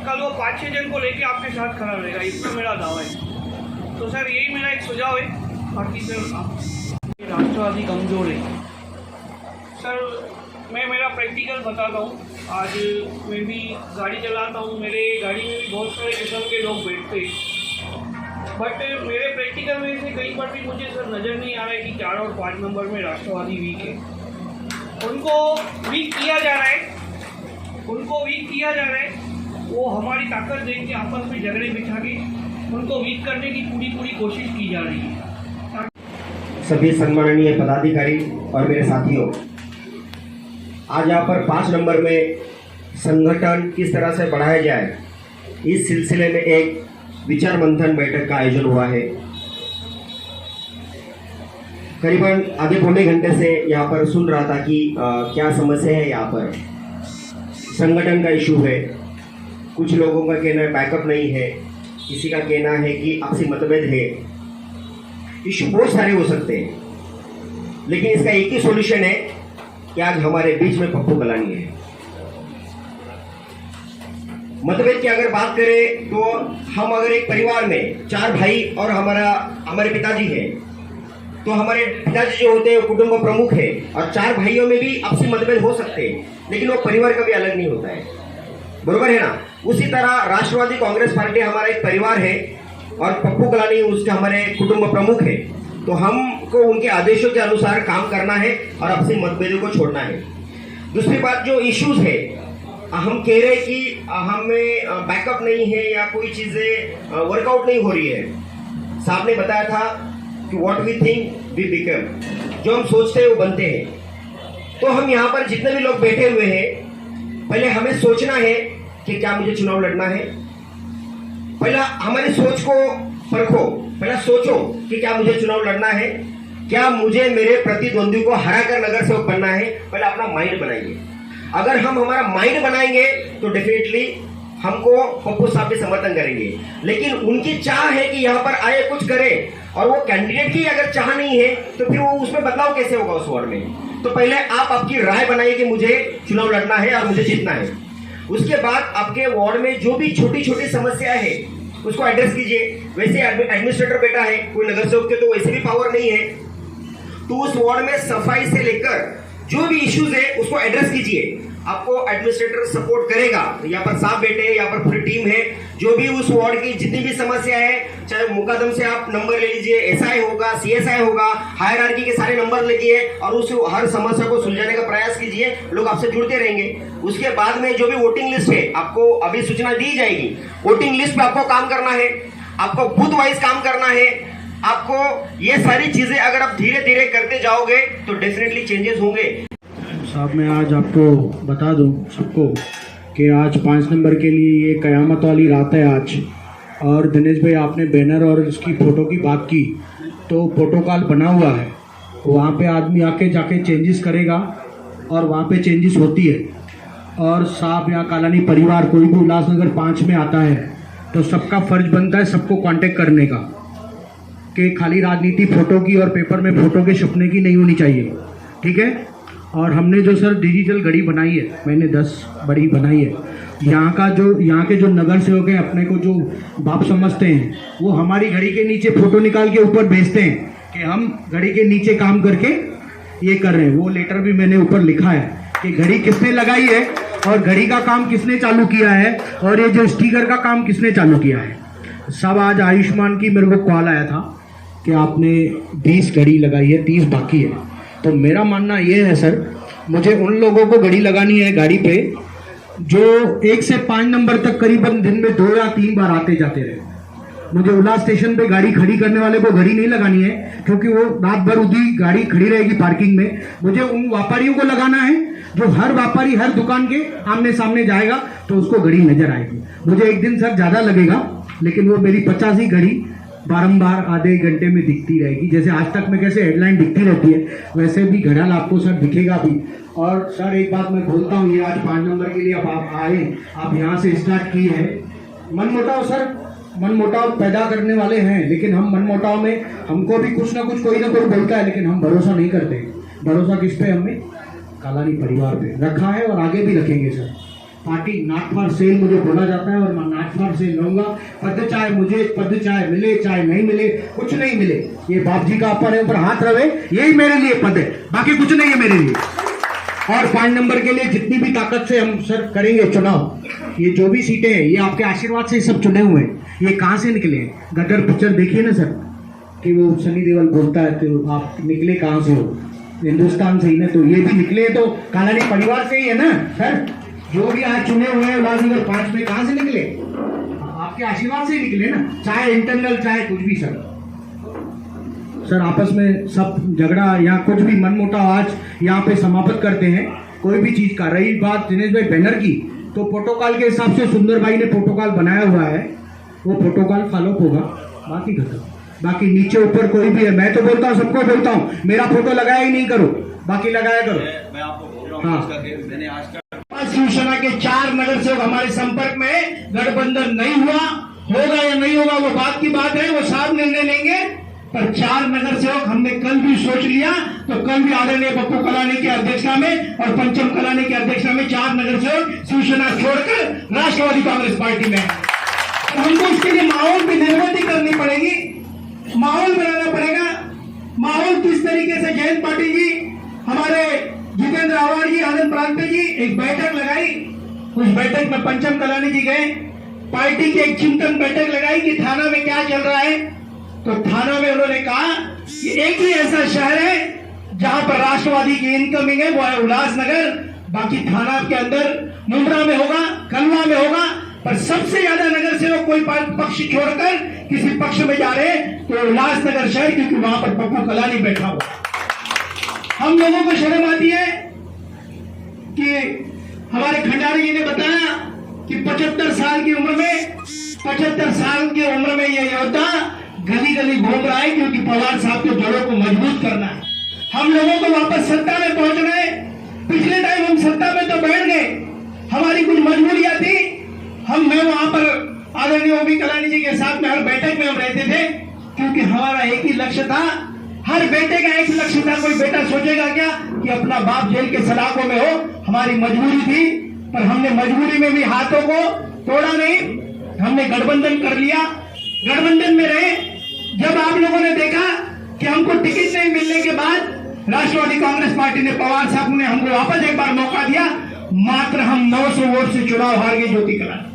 कल वो 5-6 जन को लेके आपके साथ खड़ा रहेगा, इतना मेरा दावा है। तो सर यही मेरा एक सुझाव है। बाकी सर राष्ट्रवादी कमजोर है सर। मैं मेरा प्रैक्टिकल बताता हूँ। आज मैं भी गाड़ी चलाता हूँ, मेरे गाड़ी में भी बहुत सारे किस्म के लोग बैठते हैं, बट मेरे प्रैक्टिकल में से कहीं पर भी मुझे सर नज़र नहीं आ रहा है कि 4 और 5 नंबर में राष्ट्रवादी वीक है। उनको वीक किया जा रहा है, उनको वीक किया जा रहा है। वो हमारी ताकत देख के आपस में झगड़े बिछा के उनको वीक करने की पूरी कोशिश की जा रही है। सभी सम्माननीय पदाधिकारी और मेरे साथियों, आज यहाँ पर 5 नंबर में संगठन किस तरह से बढ़ाया जाए, इस सिलसिले में एक विचार मंथन बैठक का आयोजन हुआ है। करीबन आधे पौने घंटे से यहाँ पर सुन रहा था कि क्या समस्या है। यहाँ पर संगठन का इशू है, कुछ लोगों का कहना है बैकअप नहीं है, किसी का कहना है कि आपसी मतभेद है। इशू बहुत सारे हो सकते हैं, लेकिन इसका एक ही सॉल्यूशन है कि आज हमारे बीच में पप्पू कालानी है। मतभेद की अगर बात करें तो हम अगर एक परिवार में 4 भाई और हमारे पिताजी हैं, तो हमारे पिताजी जो होते हैं कुटुंब प्रमुख है, और 4 भाइयों में भी आपसी मतभेद हो सकते हैं, लेकिन वो परिवार कभी अलग नहीं होता है। बरोबर है ना? उसी तरह राष्ट्रवादी कांग्रेस पार्टी हमारा एक परिवार है और पप्पू कालानी उसके हमारे कुटुंब प्रमुख है। तो हमको उनके आदेशों के अनुसार काम करना है और आपसी मतभेदों को छोड़ना है। दूसरी बात, जो इश्यूज है, हम कह रहे हैं कि हमें बैकअप नहीं है या कोई चीजें वर्कआउट नहीं हो रही है। साहब ने बताया था कि what we think we become, जो हम सोचते हैं वो बनते हैं। तो हम यहाँ पर जितने भी लोग बैठे हुए हैं, पहले हमें सोचना है कि क्या मुझे चुनाव लड़ना है। पहला हमारी सोच को परखो, पहला सोचो कि क्या मुझे चुनाव लड़ना है, क्या मुझे मेरे प्रतिद्वंदी को हराकर नगर सेवक बनना है। पहले अपना माइंड बनाइए। अगर हम हमारा माइंड बनाएंगे तो डेफिनेटली हमको पप्पू साहब भी समर्थन करेंगे। लेकिन उनकी चाह है कि यहाँ पर आए कुछ करें, और वो कैंडिडेट की अगर चाह नहीं है तो फिर वो उसमें बदलाव कैसे होगा उस वार्ड में। तो पहले आप आपकी राय बनाइए कि मुझे चुनाव लड़ना है और मुझे जीतना है। उसके बाद आपके वार्ड में जो भी छोटी छोटी समस्या है उसको एड्रेस कीजिए। वैसे एडमिनिस्ट्रेटर बैठा है, कोई नगर सेवक के तो वैसे भी पावर नहीं है, तो उस वार्ड में सफाई से लेकर जो भी इश्यूज है उसको एड्रेस कीजिए। आपको एडमिनिस्ट्रेटर सपोर्ट करेगा। यहाँ पर साहब बैठे हैं, यहाँ पर पूरी टीम है, जो भी उस वार्ड की जितनी भी समस्या है, चाहे मुकदम से आप नंबर ले लीजिए, एसआई होगा, सीएसआई होगा, हायरार्की के सारे नंबर लीजिए और उस हर समस्या को सुलझाने का प्रयास कीजिए। लोग आपसे जुड़ते रहेंगे। उसके बाद में जो भी वोटिंग लिस्ट है, आपको अभी सूचना दी जाएगी। वोटिंग लिस्ट पे आपको काम करना है, आपको बूथ वाइज काम करना है। आपको ये सारी चीजें अगर आप धीरे धीरे करते जाओगे तो डेफिनेटली चेंजेस होंगे। साहब, मैं आज आपको बता दूं सबको कि आज 5 नंबर के लिए ये कयामत वाली रात है आज। और दिनेश भाई, आपने बैनर और इसकी फ़ोटो की बात की, तो प्रोटोकॉल बना हुआ है, वहाँ पे आदमी आके जाके चेंजेस करेगा और वहाँ पे चेंजेस होती है। और साहब, यहाँ कालानी परिवार कोई भी उल्लासनगर 5 में आता है तो सबका फ़र्ज बनता है सबको कांटेक्ट करने का, कि खाली राजनीति फ़ोटो की और पेपर में फ़ोटो के छपने की नहीं होनी चाहिए। ठीक है? और हमने जो सर डिजिटल घड़ी बनाई है, मैंने 10 बड़ी बनाई है। यहाँ के जो नगर सेवक हैं, अपने को जो बाप समझते हैं, वो हमारी घड़ी के नीचे फ़ोटो निकाल के ऊपर भेजते हैं कि हम घड़ी के नीचे काम करके ये कर रहे हैं। वो लेटर भी मैंने ऊपर लिखा है कि घड़ी किसने लगाई है और घड़ी का काम किसने चालू किया है और ये जो स्टिकर का काम किसने चालू किया है। सब आज आयुष्मान की मेरे को कॉल आया था कि आपने 20 घड़ी लगाई है, 30 बाकी है। तो मेरा मानना ये है सर, मुझे उन लोगों को घड़ी लगानी है गाड़ी पे जो 1 से 5 नंबर तक करीबन दिन में 2 या 3 बार आते जाते रहे। मुझे उल्लास स्टेशन पे गाड़ी खड़ी करने वाले को घड़ी नहीं लगानी है, क्योंकि वो रात भर उदी गाड़ी खड़ी रहेगी पार्किंग में। मुझे उन व्यापारियों को लगाना है जो हर व्यापारी हर दुकान के आमने सामने जाएगा तो उसको घड़ी नजर आएगी। मुझे एक दिन सर ज़्यादा लगेगा, लेकिन वो मेरी 50 ही घड़ी बारंबार आधे घंटे में दिखती रहेगी। जैसे आज तक में कैसे हेडलाइन दिखती रहती है, वैसे भी घड़ियाल आपको सर दिखेगा भी। और सर एक बात मैं बोलता हूँ, ये आज 5 नंबर के लिए अब आप आए, आप यहाँ से स्टार्ट की है, मनमुटाव सर, मनमुटाव पैदा करने वाले हैं, लेकिन हम मनमुटाव में हमको भी कुछ ना कुछ कोई ना कोई बोलता है, लेकिन हम भरोसा नहीं करते। भरोसा किस पे? हमने कालानी परिवार पे रखा है और आगे भी रखेंगे sir. Party not for sale मुझे बोला जाता है और मैं नॉट फॉर सेल रहूंगा। पद चाहे मुझे, पद चाहे मिले चाहे नहीं मिले, कुछ नहीं मिले, ये बाप जी का ऊपर हाथ रहे, यही मेरे लिए पद है, बाकी कुछ नहीं है मेरे लिए। और 5 नंबर के लिए जितनी भी ताकत से हम सर करेंगे चुनाव, ये जो भी सीटें हैं ये आपके आशीर्वाद से सब चुने हुए हैं। ये कहाँ से निकले हैं? गदर पिक्चर देखिए ना सर, कि वो सनी देओल बोलता है तो आप निकले कहाँ से हो? हिंदुस्तान से ही ना, तो ये भी निकले तो कालानी परिवार से ही है ना सर। जो भी आज चुने हुए हैं उल्लासनगर 5 में कहाँ से निकले? आपके आशीर्वाद से ही निकले ना, चाहे इंटरनल चाहे कुछ भी सर। सर आपस में सब झगड़ा या कुछ भी मनमुटाव आज यहाँ पे समाप्त करते हैं, कोई भी चीज का। रही बात दिनेश भाई बैनर की, तो प्रोटोकॉल के हिसाब से सुंदर भाई ने प्रोटोकॉल बनाया हुआ है, वो प्रोटोकॉल फॉलो होगा, बाकी खत्म। बाकी नीचे ऊपर कोई भी है, मैं तो बोलता हूँ, सबको बोलता हूँ, मेरा फोटो लगाया ही नहीं करो, बाकी लगाया करो। मैं आपको बोल रहा हूँ, हाँ। मैंने आज तक शिवसेना के 4 नगर सेवक हमारे संपर्क में, गठबंधन नहीं हुआ, होगा या नहीं होगा वो बात की बात है, वो साफ निर्णय लेंगे। पर 4 नगर सेवक हमने कल भी सोच लिया, तो कल भी आदरणीय पप्पू कलानी की अध्यक्षता में और पंचम कलानी की अध्यक्षता में 4 नगर सेवक शिवसेना छोड़कर राष्ट्रवादी कांग्रेस पार्टी में। तो हमको इसके लिए माहौल की निर्मित करनी पड़ेगी, माहौल बनाना पड़ेगा। माहौल किस तरीके से? जयंत पाटिल जी, हमारे जितेंद्र आवाड़ जी, आनंद प्रांत जी एक बैठक लगाई, उस बैठक में पंचम कलानी जी गए, पार्टी की एक चिंतन बैठक लगाई कि थाना में क्या चल रहा है। तो थाना में उन्होंने कहा कि एक ही ऐसा शहर है जहां पर राष्ट्रवादी की इनकमिंग है, वो है उल्लासनगर। बाकी थाना के अंदर मुंद्रा में होगा, कलवा में होगा, पर सबसे ज्यादा नगर सेवक कोई पक्ष छोड़कर किसी पक्ष में जा रहे हैं तो उल्लासनगर शहर, क्योंकि वहां पर पप्पू कलानी बैठा हुआ। हम लोगों को शर्म आती है कि हमारे खंडारी जी ने बताया कि 75 साल की उम्र में, 75 साल की उम्र में यह योद्धा गली गली घूम रहा है, क्योंकि पवार साहब के जड़ों को मजबूत करना है। हम लोगों को वापस सत्ता में पहुंचना है। पिछले टाइम हम सत्ता में तो बैठ गए, हमारी कुछ मजबूरियां थी। मैं वहां पर आदरणीय ओबी कलानी जी के साथ में हर बैठक में हम रहते थे, क्योंकि हमारा एक ही लक्ष्य था, हर बेटे का एक लक्ष्य था। कोई बेटा सोचेगा क्या कि अपना बाप जेल के सलाखों में हो? हमारी मजबूरी थी, पर हमने मजबूरी में भी हाथों को तोड़ा नहीं, हमने गठबंधन कर लिया, गठबंधन में रहे। जब आप लोगों ने देखा कि हमको टिकट नहीं मिलने के बाद राष्ट्रवादी कांग्रेस पार्टी ने, पवार साहब ने हमको वापस एक बार मौका दिया, मात्र हम 900 वोट से चुनाव हार गए ज्योति कलानी।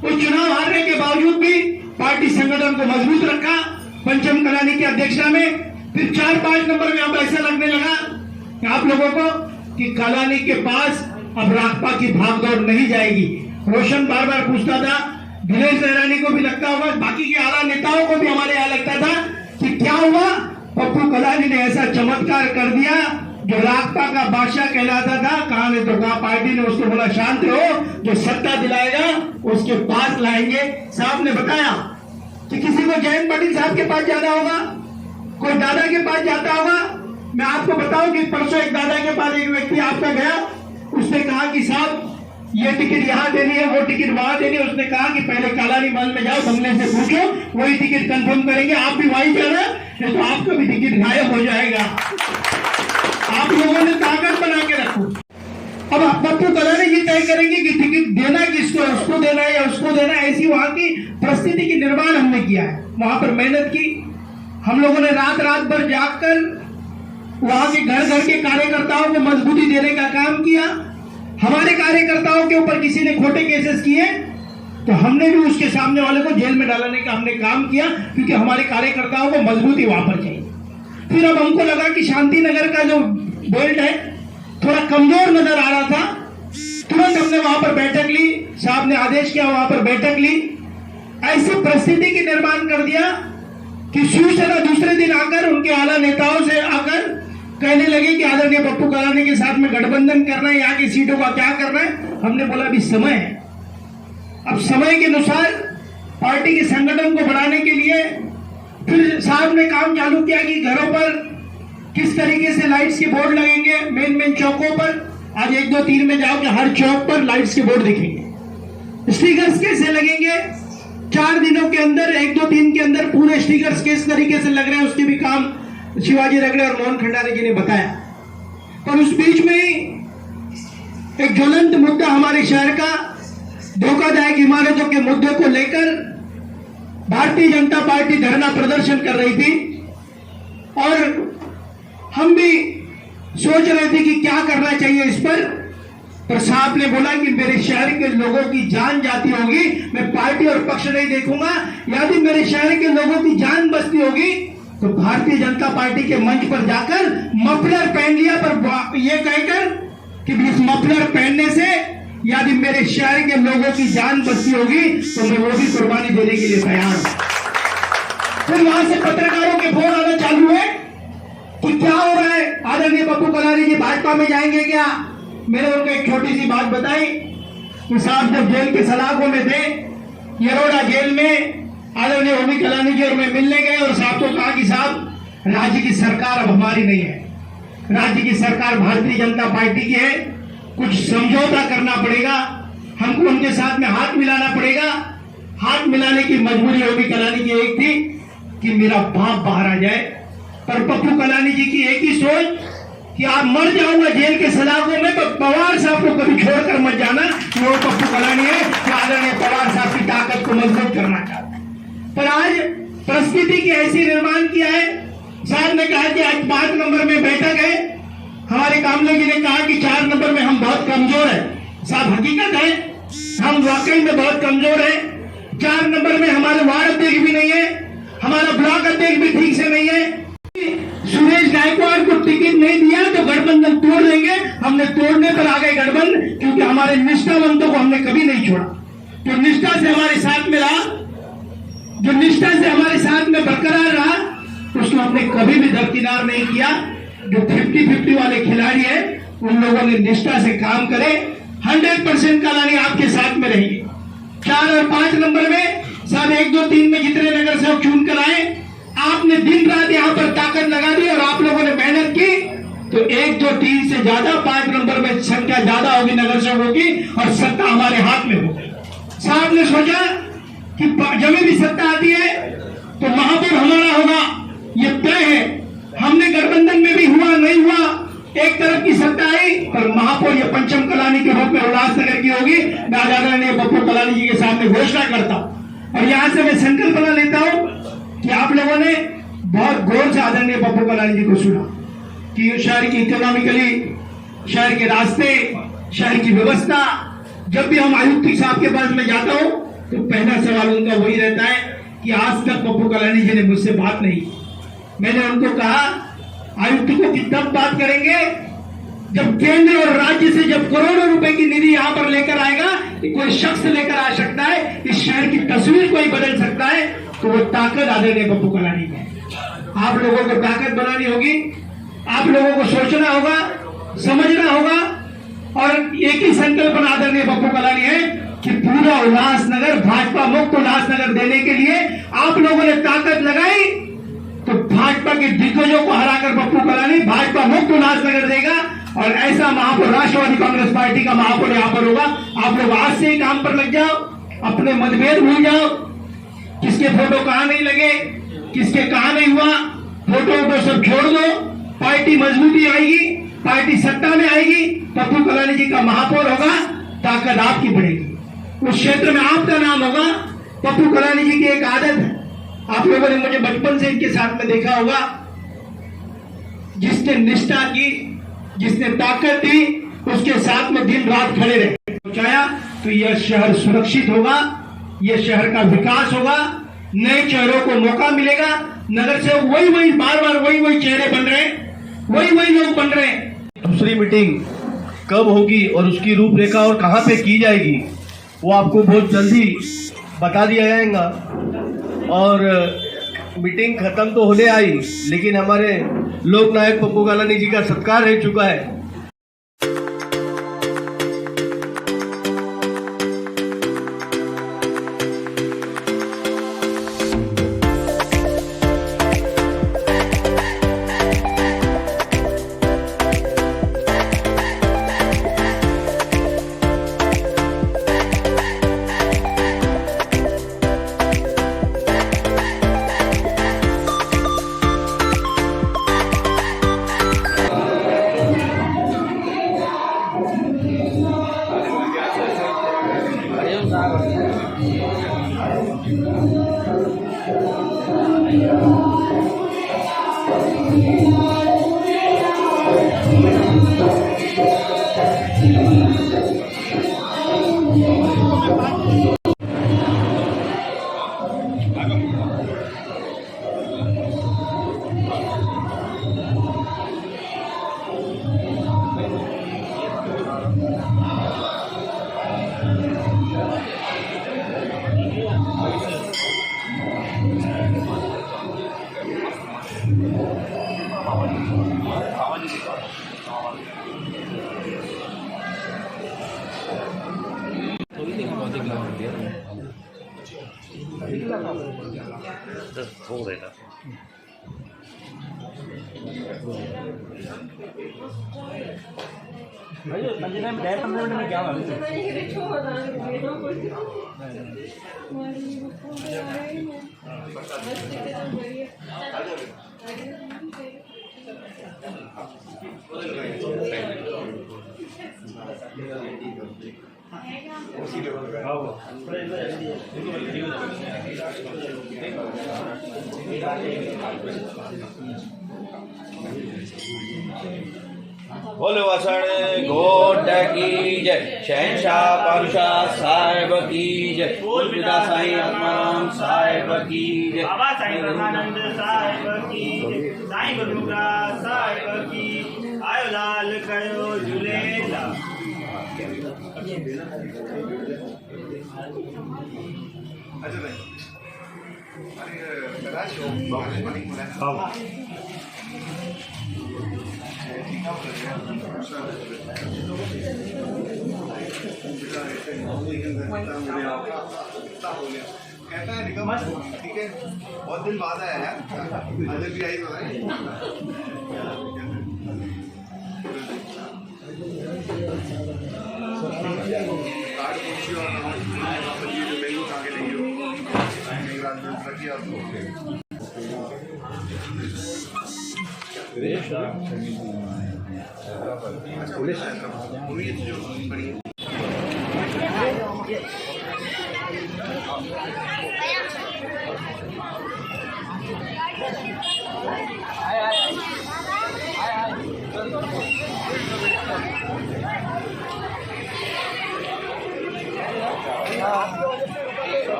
उस चुनाव हारने के बावजूद भी पार्टी संगठन को मजबूत रखा, पंचम कलानी की अध्यक्षता में। फिर 4-5 नंबर में अब ऐसा लगने लगा कि आप लोगों को कि कलानी के पास अब राकपा की भागदौड़ नहीं जाएगी। रोशन बार बार पूछता था, दिनेश सहरानी को भी लगता होगा, बाकी के आला नेताओं को भी हमारे यहाँ लगता था कि क्या हुआ, पप्पू कलानी ने ऐसा चमत्कार कर दिया जो राकपा का बादशाह कहलाता था। कहा ने तो कहा, पार्टी ने उसको बोला शांत रहो, जो सत्ता दिलाएगा उसके पास लाएंगे। साहब ने बताया कि किसी को जयंत पाटिल साहब के पास जाना होगा, कोई दादा के पास जाता होगा। मैं आपको बताऊं कि परसों एक दादा के पास एक व्यक्ति आपका गया, उसने कहा कि साहब ये टिकट यहाँ देनी है, वो टिकट वहां देनी है। उसने कहा कि पहले कालानी महल में जाओ, बंगले से पूछो, वही टिकट कंफर्म करेंगे, आप भी वहीं जाना, नहीं तो आपका भी टिकट गायब हो जाएगा। आप लोगों ने ताकत बना के रखो। अब पप्पू कलानी जी तय करेंगे कि टिकट देना किसको, उसको देना है या उसको देना है। ऐसी वहां की परिस्थिति की निर्माण हमने किया है, वहां पर मेहनत की। हम लोगों ने रात रात भर जागकर वहां के घर घर के कार्यकर्ताओं को मजबूती देने का काम किया। हमारे कार्यकर्ताओं के ऊपर किसी ने खोटे केसेस किए तो हमने भी उसके सामने वाले को जेल में डालने का हमने काम किया, क्योंकि हमारे कार्यकर्ताओं को मजबूती वहां पर चाहिए। फिर अब हमको लगा कि शांति नगर का जो बेल्ट है थोड़ा कमजोर नजर आ रहा था, तुरंत हमने वहां पर बैठक ली, साहब ने आदेश किया, वहां पर बैठक ली। ऐसी परिस्थिति की निर्माण कर दिया कि शिवसेना दूसरे दिन आकर उनके आला नेताओं से आकर कहने लगे कि आदरणीय पप्पू कलानी के साथ में गठबंधन करना है, यहाँ की सीटों का क्या करना है। हमने बोला अभी समय है, अब समय के अनुसार पार्टी के संगठन को बढ़ाने के लिए फिर साहब ने काम चालू किया कि घरों पर किस तरीके से लाइट्स के बोर्ड लगेंगे, मेन चौकों पर। आज 1, 2, 3 में जाओ कि हर चौक पर लाइट्स के बोर्ड दिखेंगे। स्टिकर्स कैसे लगेंगे, 4 दिनों के अंदर 1-2 दिन के अंदर पूरे स्टिकर्स किस तरीके से लग रहे हैं उसके भी काम शिवाजी रगड़े और मोहन खंडारे जी ने बताया। पर उस बीच में ही एक ज्वलंत मुद्दा हमारे शहर का धोखादायक इमारतों के मुद्दे को लेकर भारतीय जनता पार्टी धरना प्रदर्शन कर रही थी और हम भी सोच रहे थे कि क्या करना चाहिए इस पर साहब ने बोला कि मेरे शहर के लोगों की जान जाती होगी, मैं पार्टी और पक्ष नहीं देखूंगा, यदि मेरे शहर के लोगों की जान बचती होगी तो भारतीय जनता पार्टी के मंच पर जाकर मफलर पहन लिया, पर यह कहकर कि इस मफलर पहनने से यदि मेरे शहर के लोगों की जान बचती होगी तो मैं वो भी कुर्बानी देने के लिए तैयार हूं। फिर वहां से पत्रकारों के फोन आना चालू है कि क्या हो रहा है, आदरणीय पप्पू कलानी जी भाजपा में जाएंगे क्या। मैंने उनको एक छोटी सी बात बताई कि साहब जब जेल के सलाखों में थे, यरोड़ा जेल में आदरणीय ओमी कलानी जी और मैं मिलने गए और साहब को कहा कि साहब राज्य की सरकार अब हमारी नहीं है, राज्य की सरकार भारतीय जनता पार्टी की है, कुछ समझौता करना पड़ेगा, हमको उनके साथ में हाथ मिलाना पड़ेगा। हाथ मिलाने की मजबूरी ओमी कलानी की एक थी कि मेरा बाप बाहर आ जाए, पर पप्पू कलानी जी की एक ही सोच कि आप मर जाऊंगा जेल के सलाखों में, पर पवार साहब को कभी छोड़कर मत जाना, कि वो पप्पू कलानी है जो आदरणीय पवार साहब की ताकत को मजबूत करना चाहता है। पर आज परिस्थिति की ऐसी निर्माण किया है, साहब ने कहा कि आज 5 नंबर में बैठक है, हमारे कामले जी ने कहा कि 4 नंबर में हम बहुत कमजोर है। साहब हकीकत है, हम वाकई में बहुत कमजोर है। 4 नंबर में हमारे वार्ड अध्यक्ष भी नहीं है, हमारा ब्लॉक अध्यक्ष भी ठीक से नहीं है। सुरेश गायकवाड़ को टिकट नहीं दिया तो गठबंधन तोड़ देंगे, हमने तोड़ने पर आ गए गठबंधन, क्योंकि हमारे निष्ठावंतों को हमने कभी नहीं छोड़ा। जो निष्ठा से हमारे साथ में रहा, जो निष्ठा से हमारे साथ में बरकरार रहा, उसको हमने कभी भी दरकिनार नहीं किया। जो 50-50 वाले खिलाड़ी है उन लोगों ने निष्ठा से काम करे, 100% कलानी आपके साथ में रहेंगे। 4 और 5 नंबर में साहब 1, 2, 3 में जितने नगर सेवक चुन कर आए, आपने दिन रात यहाँ पर ताकत लगा दी और आप लोगों ने मेहनत की, तो 1, 2, 3 से ज्यादा 5 नंबर में संख्या ज्यादा होगी नगर सेवकों की और सत्ता हमारे हाथ में होगी। साहब ने सोचा कि जब भी सत्ता आती है तो महापौर हमारा होगा, ये तय है। हमने गठबंधन में भी हुआ नहीं हुआ, एक तरफ की सत्ता आई, पर महापौर ये पंचम कलानी के रूप में उल्लासनगर की होगी। मैं आदरणीय पप्पू कलानी जी के सामने घोषणा करता हूं और यहां से मैं संकल्पना लेता हूं कि आप लोगों ने बहुत गौर से आदरणीय पप्पू कलानी जी को सुना कि शहर की इकोनॉमिकली, शहर के रास्ते, शहर की व्यवस्था। जब भी हम आयुक्त साहब के पास में जाता हूं तो पहला सवाल उनका वही रहता है कि आज तक पप्पू कलानी जी ने मुझसे बात नहीं। मैंने उनको कहा आयुक्त को कि तब बात करेंगे जब केंद्र और राज्य से जब करोड़ों रुपए की निधि यहाँ पर लेकर आएगा, कोई शख्स लेकर आ सकता है, इस शहर की तस्वीर कोई बदल सकता है, तो वो ताकत आदरणीय पप्पू कलानी है। आप लोगों को ताकत बनानी होगी, आप लोगों को सोचना होगा, समझना होगा और एक ही संकल्पना आदरणीय पप्पू कलानी है कि पूरा उल्लासनगर भाजपा मुक्त उल्लासनगर देने के लिए आप लोगों ने ताकत लगाई, तो भाजपा के दिग्गजों को हराकर पप्पू कलानी भाजपा मुक्त उल्लासनगर देगा और ऐसा महापौर राष्ट्रवादी कांग्रेस पार्टी का महापौर यहाँ पर होगा। आप लोग आज से ही काम पर लग जाओ, अपने मतभेद भूल जाओ, किसके फोटो कहाँ नहीं लगे, किसके कहाँ नहीं हुआ, फोटो सब छोड़ दो। पार्टी मजबूती आएगी, पार्टी सत्ता में आएगी, पप्पू कलानी जी का महापौर होगा, ताकत आपकी बढ़ेगी, उस क्षेत्र में आपका नाम होगा। पप्पू कलानी जी की एक आदत है, आप लोगों ने मुझे बचपन से इनके साथ में देखा होगा, जिसने निष्ठा की, जिसने ताकत दी, उसके साथ में दिन रात खड़े रहे, पहुंचाया, तो यह शहर सुरक्षित होगा, यह शहर का विकास होगा, नए चेहरों को मौका मिलेगा। नगर से वही बार बार वही चेहरे बन रहे हैं, वही लोग बन रहे हैं। दूसरी मीटिंग कब होगी और उसकी रूपरेखा और कहां पे की जाएगी वो आपको बहुत जल्दी बता दिया जाएगा। और मीटिंग खत्म तो होने आई, लेकिन हमारे लोकनायक पप्पू कलानी जी का सत्कार हो चुका है। बोलो वसण गोड की जय, शहनशाह पातशाह साहिब की जय, बोल पिता साईं आत्माराम साहिब की जय, बाबा साईं ब्रह्मानंद साहिब की जय, साईं गुरुग्रास साहिब की, आयो लाल कयो झूलेलाल। कहता है निकम ठीक है, बहुत दिन बाद आया यार, आज भी आई तो कार्ड पूछिए और मेनू खा के नहीं हो रखिए आपको।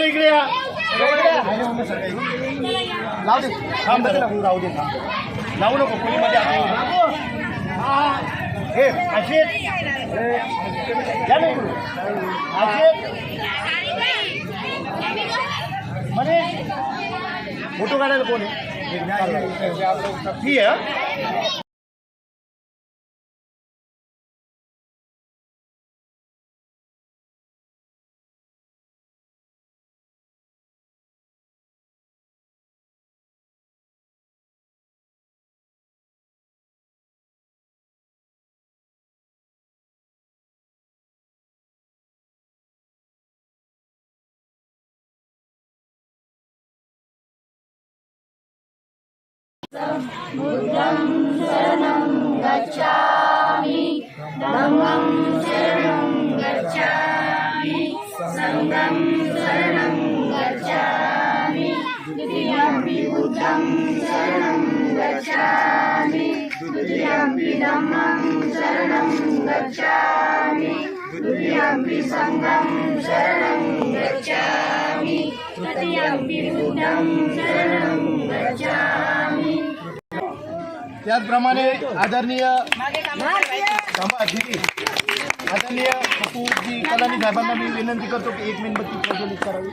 इकडे या लावू दे थांब राहू दे लावू नको खोलीमध्ये हे अशी या नाही म्हणे फोटो काढायला कोण आहे ठीक आहे। बुद्धं शरणं गच्छामि, धम्मं शरणं गच्छामि, संघं शरणं गच्छामि, द्वितीयंपि बुद्धं शरणं गच्छामि, द्वितीयंपि धम्मं शरणं गच्छामि, द्वितीयंपि संघं शरणं गच्छामि, तृतीयंपि बुद्धं शरणं गच्छामि। त्याचप्रमाणे आदरणीय आदरणीय पप्पूजी कलानी साहेबांना मी विनंती करतो की 1 मेणबत्ती प्रज्वलित करावी।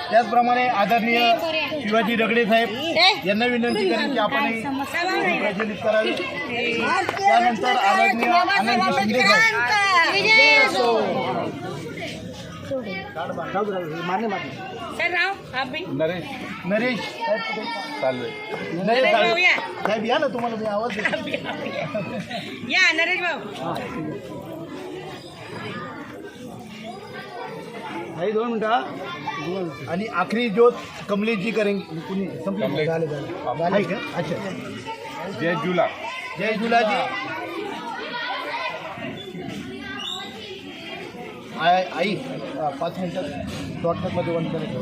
त्याचप्रमाणे आदरणीय शिवाजी रगडे साहेब यांना विनंती करेन की आपणही प्रज्वलित करावी। त्यानंतर आदरणीय आनंद शिंदे नरेश साहेब या ना, तुम्हाला मी आवाज या नरेश भाऊ भाई 2 मिनटं आणि आखरी जो कमलेशजी करेंगे कुणी संपलं झाले का अच्छा जय झूला जय झूलाजी आई 5 मिनटं शॉर्टकटमध्ये वन करायचं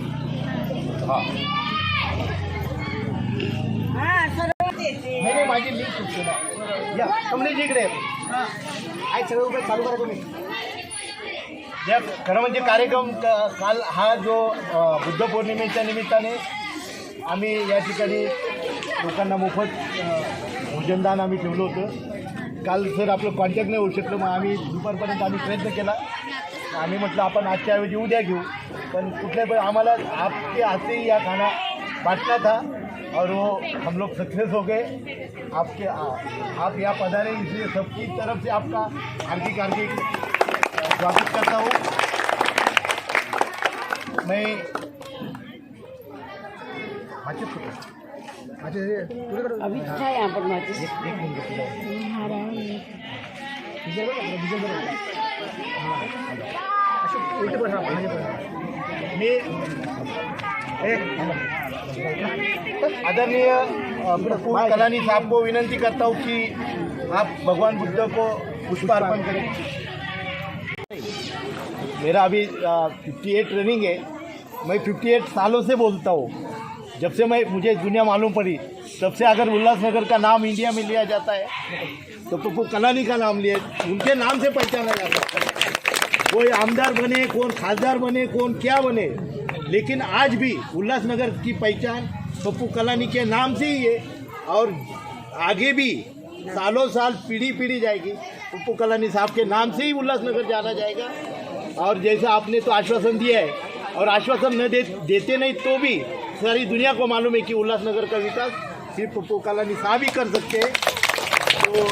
नाही माझी लिंक सुटली या कमलेशजी इकडे आई सगळं उभे चालू करा तुम्ही या खरं म्हणजे कार्यक्रम काल हा जो बुद्ध पौर्णिमेच्या निमित्ताने आम्ही या ठिकाणी लोकांना मोफत भोजनदान आम्ही ठेवलं होतं काल सर आपलं कॉन्टॅक्ट नाही होऊ शकलं मग आम्ही दुपारपर्यंत आम्ही प्रयत्न केला आम्ही म्हटलं आपण आजच्या ऐवजी उद्या घेऊ पण कुठल्या पण आम्हाला आपके हाथे ही या खाना बांटना था और वो हम लोग सक्सेस हो गए आपके आप यहाँ पधारे इसलिए सबकी तरफ से आपका हार्दिक हार्दिक स्वागत करता हूँ मैं अभी था यहाँ पर माचिस आदरणीय प्रफुल्ल कलानी साहब को विनंती करता हूँ कि आप भगवान बुद्ध को पुष्पार्पण करें मेरा अभी 58 रनिंग है मैं 58 सालों से बोलता हूँ जब से मुझे दुनिया मालूम पड़ी तब से अगर उल्लासनगर का नाम इंडिया में लिया जाता है तो प्रफुल्ल कलानी का नाम लिया उनके नाम से पहचाना जाता है कोई आमदार बने कौन खासदार बने कौन क्या बने लेकिन आज भी उल्लासनगर की पहचान प्रफुल्ल कलानी के नाम से ही है और आगे भी सालों साल पीढ़ी जाएगी प्रफुल्ल कलानी साहब के नाम से ही उल्लासनगर जाना जाएगा और जैसा आपने तो आश्वासन दिया है और आश्वासन न देते नहीं तो भी सारी दुनिया को मालूम है कि उल्लासनगर का विकास सिर्फ प्रफुल्ल कलानी साहब ही कर सकते हैं तो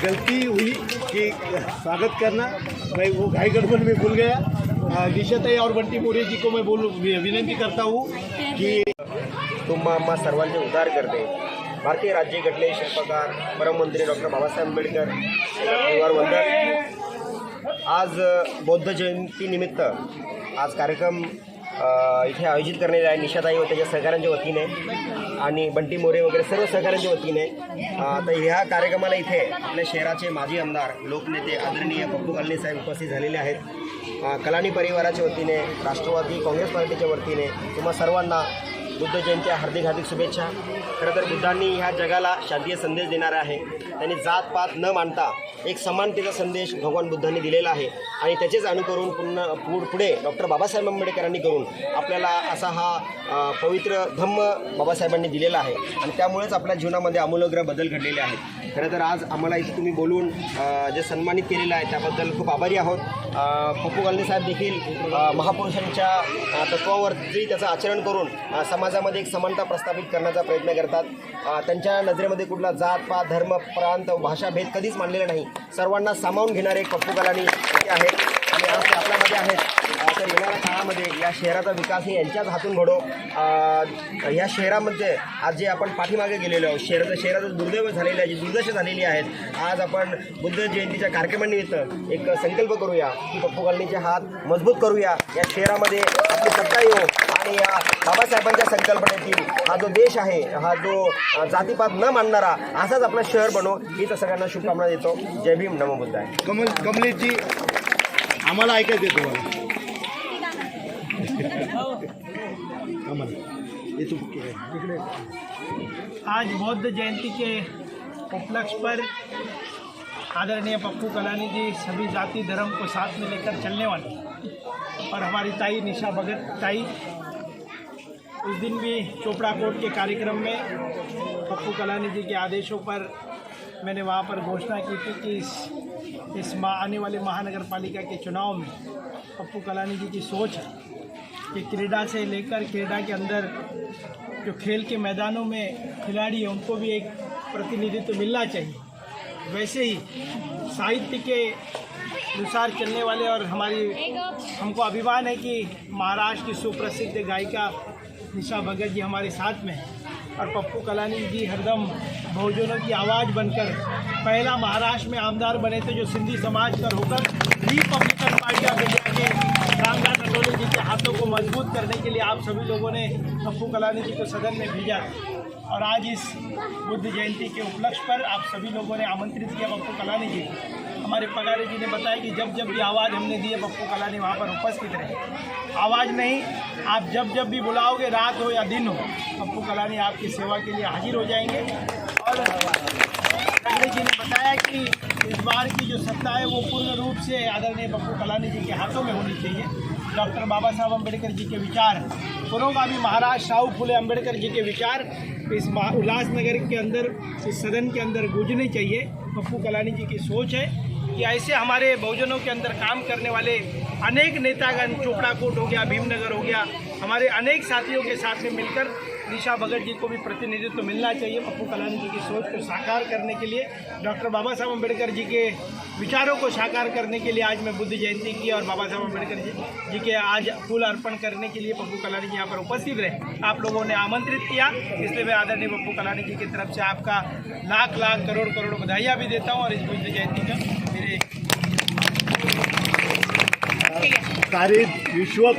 गलती हुई कि स्वागत करना मैं वो घाई गड़बड़ में भूल गया निशाताई और बंटी मोरे जी को मैं विनंती करता हूँ कि तुम्हा आम्हा सर्वांचे उद्धार करते भारतीय राज्य घटले शिल्पकार परममंत्री डॉक्टर बाबासाहेब आंबेडकर परिवार वंदन आज बौद्ध जयंती निमित्त आज कार्यक्रम इथे आयोजित करण्यात आहे निशाताई व त्याच्या सहकाऱ्यांच्या वतीने आणि बंटी मोरे वगैरे सर्व सहकाऱ्यांच्या वतीने तर ह्या कार्यक्रमाला इथे आपल्या शहराचे माजी आमदार लोकनेते आदरणीय पप्पू कलानी साहेब उपस्थित झालेले आहेत कलानी परिवाराच्या वतीने राष्ट्रवादी काँग्रेस पार्टीच्या वतीने तुम्हा सर्वांना बुद्ध जयंती हार्दिक शुभेच्छा खरं तर बुद्धांनी ह्या जगाला शांतीय संदेश देणारा आहे त्यांनी जातपात न मानता एक समानतेचा संदेश भगवान बुद्धांनी दिलेला आहे आणि त्याचेच अनुकरून पुढे डॉक्टर बाबासाहेब आंबेडकरांनी करून आपल्याला असा हा पवित्र धम्म बाबासाहेबांनी दिलेला आहे आणि त्यामुळेच आपल्या जीवनामध्ये आमूलाग्र बदल घडलेले आहेत खरं तर आज आम्हाला इथे तुम्ही बोलून जे सन्मानित केलेलं आहे त्याबद्दल खूप आभारी आहोत पप्पू कलानी साहेब देखील महापुरुषांच्या तत्वावरती त्याचं आचरण करून समाजामध्ये एक समानता प्रस्थापित करण्याचा प्रयत्न करतात त्यांच्या नजरेमध्ये कुठला जातपात धर्म प्रांत भाषा भेद कधीच मानलेला नाही सर्वांना सामावून घेणारे पप्पू कलानी आहेत आणि आज ते आपल्यामध्ये आहेत तर येणाऱ्या काळामध्ये या शहराचा विकास हे यांच्याच हातून घडो या शहरामध्ये आज जे आपण पाठीमागे गेलेलो आहोत शहराचं दुर्दैव झालेलं आहे जी दुर्दशा झालेली आहेत आज आपण बुद्ध जयंतीच्या कार्यक्रमानिमित्त एक संकल्प करूया की पप्पू कलानीचे हात मजबूत करूया या शहरामध्ये आपली सत्ता येऊ आणि या बाबासाहेबांच्या संकल्पनेतील हा जो देश आहे हा जो जातीपात न मानणारा असाच आपलं शहर बनव ही तर सगळ्यांना शुभकामना देतो जय भीम नमो बुद्धाय कमलेशजी आम्हाला ऐकायचं आहे तुम्हाला आज बौद्ध जयंती के उपलक्ष्य पर आदरणीय पप्पू कलानी जी सभी जाति धर्म को साथ में लेकर चलने वाले और हमारी ताई निशा भगत ताई उस दिन भी चोपड़ा कोर्ट के कार्यक्रम में पप्पू कलानी जी के आदेशों पर मैंने वहाँ पर घोषणा की थी कि इस आने वाले महानगर पालिका के चुनाव में पप्पू कलानी जी की सोच है कि क्रीड़ा से लेकर क्रीड़ा के अंदर जो खेल के मैदानों में खिलाड़ी हैं उनको भी एक प्रतिनिधित्व मिलना चाहिए वैसे ही साहित्य के अनुसार चलने वाले और हमको अभिमान है कि महाराष्ट्र की सुप्रसिद्ध गायिका निशा भगत जी हमारे साथ में हैं और पप्पू कलानी जी हरदम बहुजनों की आवाज़ बनकर पहला महाराष्ट्र में आमदार बने थे जो सिंधी समाज पर होकर रिपब्लिकन पार्टी ऑफ इंडिया के रामदास अठौले जी के हाथों को मजबूत करने के लिए आप सभी लोगों ने पप्पू कलानी जी को सदन में भेजा और आज इस बुद्ध जयंती के उपलक्ष्य पर आप सभी लोगों ने आमंत्रित किया पप्पू कलानी जी। हमारे पगारे जी ने बताया कि जब जब भी आवाज़ हमने दी है पप्पू कलानी वहाँ पर उपस्थित रहे। आवाज़ नहीं, आप जब जब भी बुलाओगे, रात हो या दिन हो, पप्पू कलानी आपकी सेवा के लिए हाजिर हो जाएंगे। और पगारे जी ने बताया कि इस बार की जो सत्ता है वो पूर्ण रूप से आदरणीय पप्पू कलानी जी के हाथों में होनी चाहिए। डॉक्टर बाबा साहब अम्बेडकर जी के विचार, दोनों का भी महाराज साहू फुले अम्बेडकर जी के विचार इस उल्लासनगर के अंदर, इस सदन के अंदर गूंजने चाहिए। पप्पू कलानी जी की सोच है कि ऐसे हमारे बहुजनों के अंदर काम करने वाले अनेक नेतागण, चोपड़ा कोट हो गया, भीमनगर हो गया, हमारे अनेक साथियों के साथ में मिलकर निशा भगत जी को भी प्रतिनिधित्व मिलना चाहिए। पप्पू कलानी जी की सोच को साकार करने के लिए, डॉक्टर बाबा साहब अम्बेडकर जी के विचारों को साकार करने के लिए आज मैं बुद्ध जयंती की और बाबा साहब अम्बेडकर जी के आज फूल अर्पण करने के लिए पप्पू कलानी जी यहाँ पर उपस्थित रहे। आप लोगों ने आमंत्रित किया, इसलिए मैं आदरणीय पप्पू कलानी जी की तरफ से आपका लाख लाख करोड़ करोड़ बधाइयाँ भी देता हूँ। और इस बुद्ध जयंती का मेरे कार्य विश्व